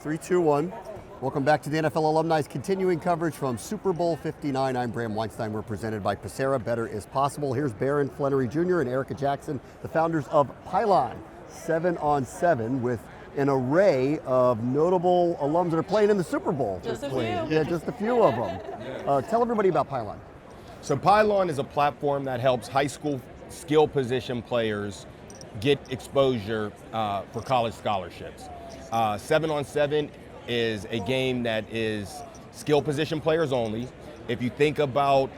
3, 2, 1. Welcome back to the NFL Alumni's continuing coverage from Super Bowl 59. I'm Bram Weinstein. We're presented by Pacera. Better is possible. Here's Baron Flennary Jr. and Erika Jackson, the founders of Pylon 7-on-7, with an array of notable alums that are playing in the Super Bowl. Just a few. Yeah, just a few of them. Tell everybody about Pylon. So Pylon is a platform that helps high school skill position players get exposure for college scholarships. 7-on-7 is a game that is skill position players only. If you think about,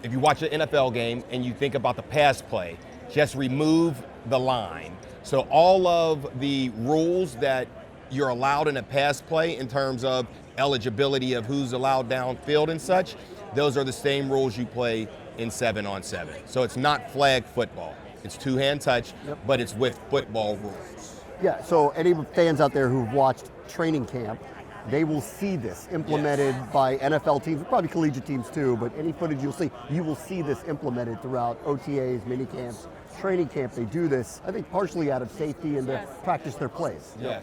if you watch an NFL game and you think about the pass play, just remove the line. So all of the rules that you're allowed in a pass play in terms of eligibility of who's allowed downfield and such, those are the same rules you play in 7-on-7. So it's not flag football. It's two-hand touch, but it's with football rules. Yeah, so any fans out there who've watched training camp, they will see this implemented by NFL teams, probably collegiate teams too, but any footage you'll see, you will see this implemented throughout OTAs, mini camps, training camp. They do this, I think, partially out of safety and to practice their plays. Yeah.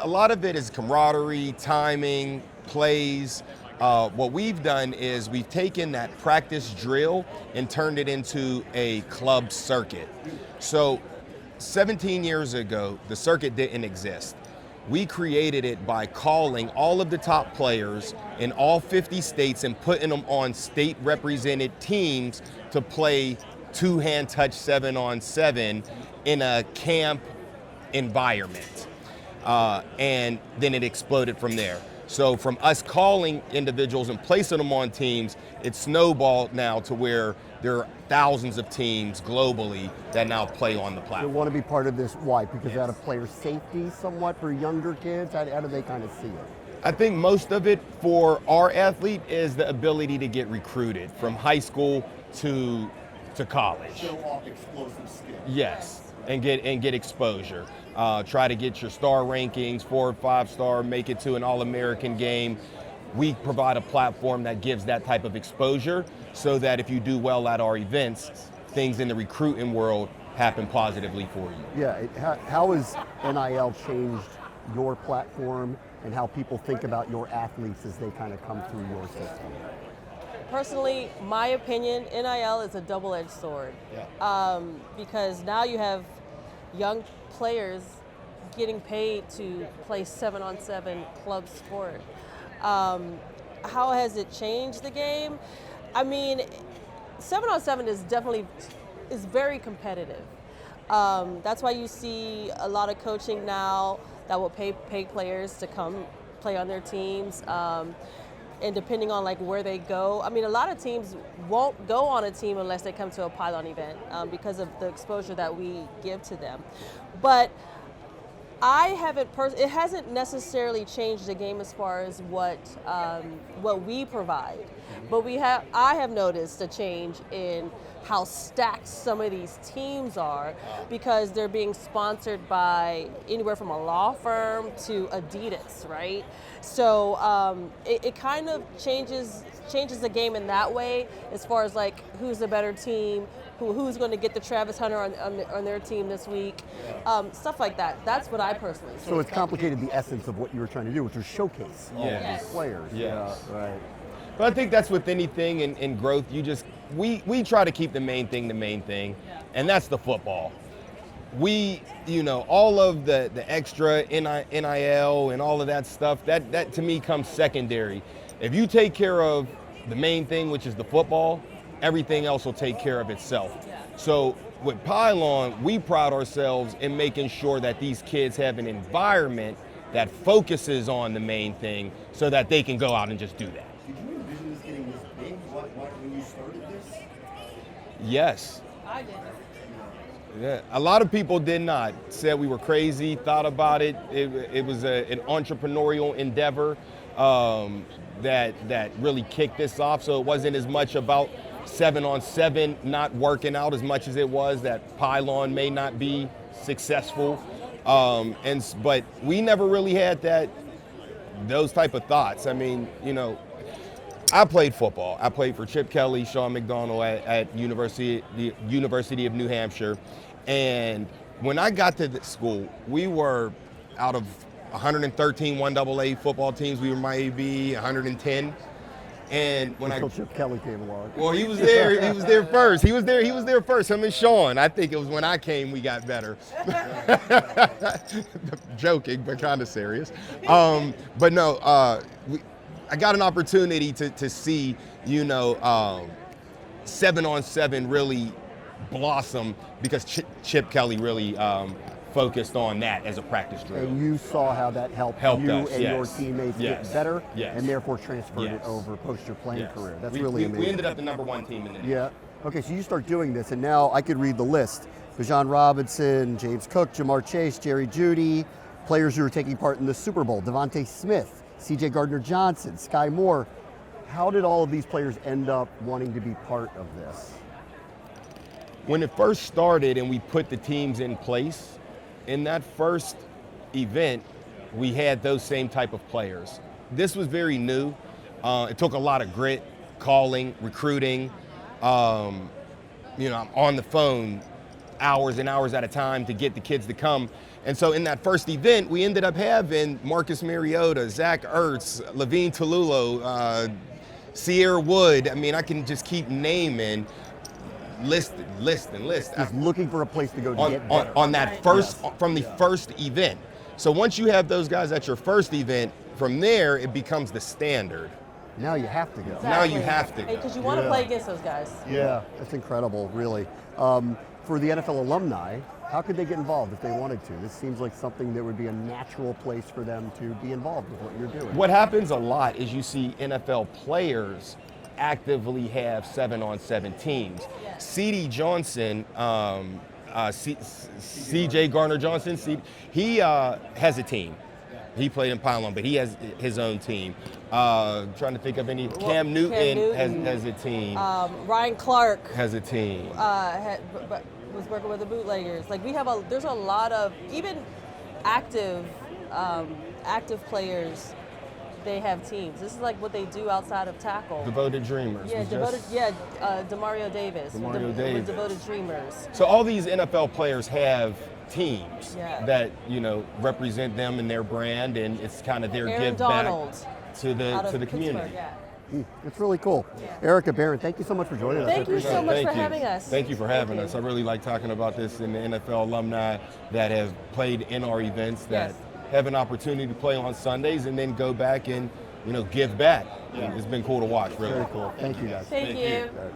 A lot of it is camaraderie, timing, plays. What we've done is we've taken that practice drill and turned it into a club circuit. So 17 years ago, the circuit didn't exist. We created it by calling all of the top players in all 50 states and putting them on state represented teams to play two-hand touch 7-on-7 in a camp environment. And then it exploded from there. So from us calling individuals and placing them on teams, it's snowballed now to where there are thousands of teams globally that now play on the They platform. want to be part of this. Why? Because out of player safety somewhat for younger kids? How do they kind of see it? I think most of it for our athlete is the ability to get recruited from high school to college. Show off explosive skill. Yes, and get exposure. Try to get your star rankings, 4 or 5 star, make it to an All-American game. We provide a platform that gives that type of exposure so that if you do well at our events, things in the recruiting world happen positively for you. Yeah, how has NIL changed your platform and how people think about your athletes as they kind of come through your system? Personally, my opinion, NIL is a double-edged sword. Because now you have young players getting paid to play 7-on-7 club sport. How has it changed the game? I mean, 7-on-7 is very competitive. That's why you see a lot of coaching now that will pay players to come play on their teams. And depending on like where they go, I mean, a lot of teams won't go on a team unless they come to a Pylon event because of the exposure that we give to them. But it hasn't necessarily changed the game as far as what we provide. But I have noticed a change in how stacked some of these teams are because they're being sponsored by anywhere from a law firm to Adidas, right? So it kind of changes the game in that way as far as like who's the better team, who's going to get the Travis Hunter on their team this week, stuff like that. That's what I personally see. So it's complicated the essence of what you were trying to do, which was showcase all of these players. Yeah. Right. But I think that's with anything in growth. We try to keep the main thing, and that's the football. All of the extra NIL and all of that stuff, that to me comes secondary. If you take care of the main thing, which is the football, everything else will take care of itself. So with Pylon, we pride ourselves in making sure that these kids have an environment that focuses on the main thing so that they can go out and just do that. Did you envision this getting this big when you started this? Yes. I did. Yeah, a lot of people did not. Said we were crazy, thought about it. It was an entrepreneurial endeavor that really kicked this off. So it wasn't as much about 7-on-7 not working out as much as it was that Pylon may not be successful. But we never really had those type of thoughts. I mean, I played football. I played for Chip Kelly, Sean McDonald at the University of New Hampshire. And when I got to the school, we were out of 113 1AA football teams. We were maybe 110. And when Until Chip Kelly came along. well, he was there. He was there first. He was there first. Him and Sean. I think it was when I came we got better. Joking, but kind of serious. But no, I got an opportunity to see, 7-on-7 really blossom because Chip Kelly really focused on that as a practice drill. And you saw how that helped you us, and your yes. teammates Yes. get better, Yes. and therefore transferred it Yes. over post your playing Yes. career. That's we, really we, amazing. we ended up the #1 team in the Yeah. Okay, so you start doing this, and now I could read the list. Bijan Robinson, James Cook, Jamar Chase, Jerry Jeudy, players who are taking part in the Super Bowl, Devontae Smith, C.J. Gardner-Johnson, Sky Moore. How did all of these players end up wanting to be part of this? When it first started and we put the teams in place, in that first event, we had those same type of players. This was very new. It took a lot of grit, calling, recruiting. I'm on the phone hours and hours at a time to get the kids to come. And so in that first event, we ended up having Marcus Mariota, Zach Ertz, Levine Tolulo, Sierra Wood. I mean, I can just keep naming, list. Just looking for a place to go to get better. On that first, from the first event. So once you have those guys at your first event, from there it becomes the standard. Now you have to go. Now you have to go. Because you want to Yeah. play against those guys. Yeah, that's incredible, really. For the NFL alumni, how could they get involved if they wanted to? This seems like something that would be a natural place for them to be involved with what you're doing. What happens a lot is you see NFL players actively have 7-on-7 teams. C.D. Johnson, C.J. Gardner-Johnson, he has a team. He played in Pylon, but he has his own team. Trying to think of any. Cam Newton has a team. Ryan Clark Has a team. was working with the bootleggers. Like there's a lot of even active players. They have teams. This is like what they do outside of tackle. Devoted Dreamers. Yeah, Demario Davis. Demario with Davis. Devoted Dreamers. So all these NFL players have teams Yeah. that represent them and their brand, and it's kind of their Aaron give Donald back to out of the community. Pittsburgh, yeah. It's really cool. Erika, Barron, thank you so much for joining us. I Thank you appreciate so it. much Thank for you. having us. Thank you for having Thank us. you. I really like talking about this in the NFL alumni that have played in our events that Yes. have an opportunity to play on Sundays and then go back and give back. It's been cool to watch, really. Very cool. Thank you, guys. Thank you. you. All right.